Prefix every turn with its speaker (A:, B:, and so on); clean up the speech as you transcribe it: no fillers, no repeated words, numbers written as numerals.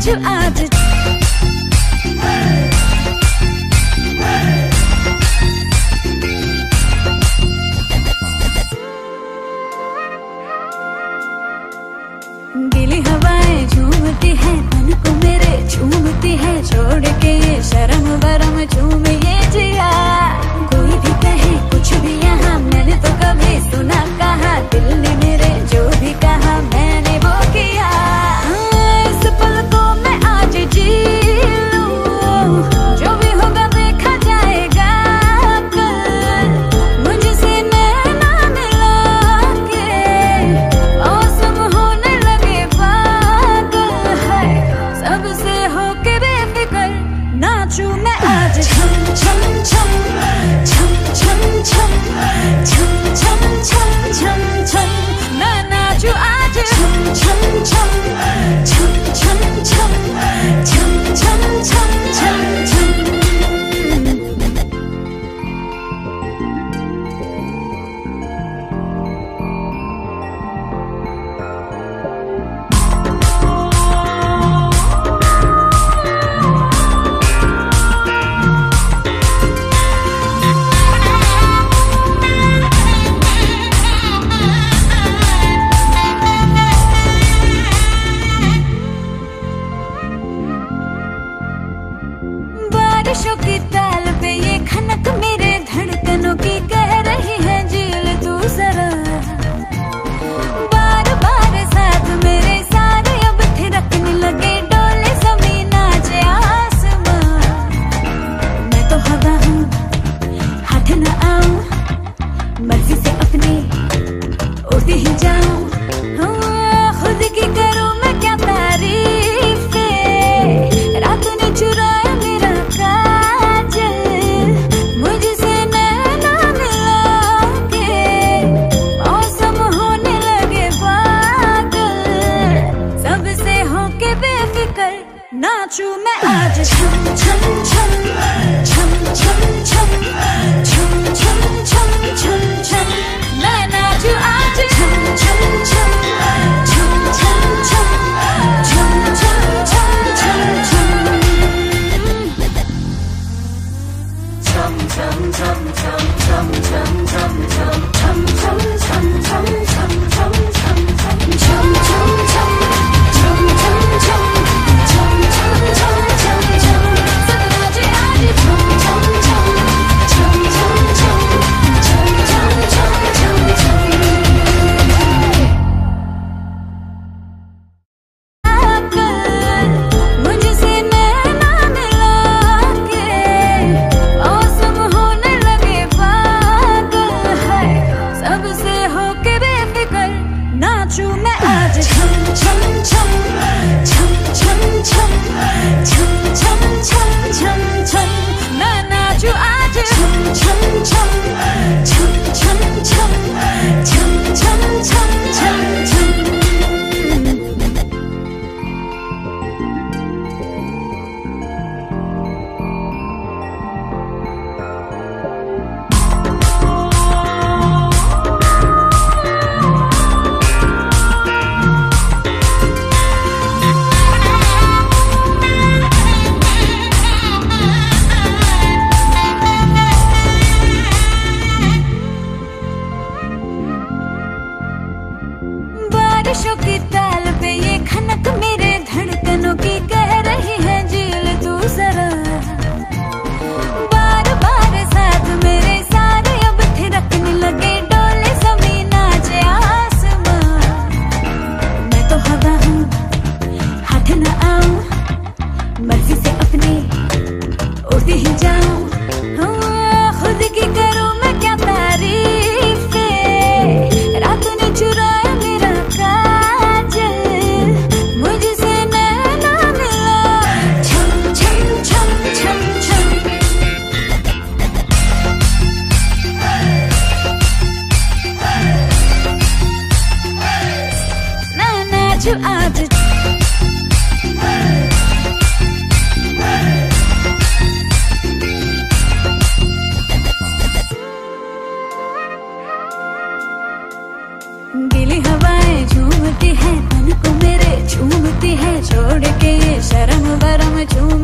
A: नाचू आज। गीली हवाएं झूमती है, मन को मेरे झूमती है, छोड़ के ये शर्म वरम झूम ये जिया। कोई भी कहे कुछ भी यहाँ, मैंने तो कभी सुना कहा, दिल ने मेरे जो भी कहा मैंने वो किया। इस पल को मैं आज जी लूं, जो भी होगा देखा जाएगा कल। मुझसे नैना मिला के मौसम होने लगे पागल है, सबसे होके बेफिक्र नाचूं मैं आज। छम छम छम छम छम छम छम छम छम छम छम मैं नाचूं आज। छम छम छम छम छम छम छम छम छम छम छम। बारिशों की ताल पे ये खनक मेरे धड़कनों की कह रही है झील तू जरा। बार बार साथ मेरे सारे अब थिरकने लगे, डोले जमीन नाचे आसमां। मैं तो हवा हूँ हाथ न आऊं, मर्जी से अपनी उड़ती ही जाऊं। खुद की करूं मैं क्या तारीफ, रात ने चुराया मेरा काजल। मुझसे नैना मिला के मौसम होने लगे पागल, सबसे होके बेफिक्र नाचूं मैं आज। छम छम छम छम छम छम छम छम छम छम छम मैं नाचूं आज। छम छम छम छम छम छम छम छम छम छम छम। बारिशों की ताल पे ये खनक मेरे धड़कनों की कह रही है झील तू जरा। बार बार साथ मेरे सारे अब थिरकने लगे, डोले जमीन नाचे आसमां। मैं तो हवा हूँ हाथ न आऊं, मर्जी से अपनी उड़ती ही जाऊं। खुद की करूं मैं क्या तारीफ, रात ने चुराया मेरा काजल। मुझसे नैना मिला छम छम छम छम छम। मैं नाचूं आज। चूम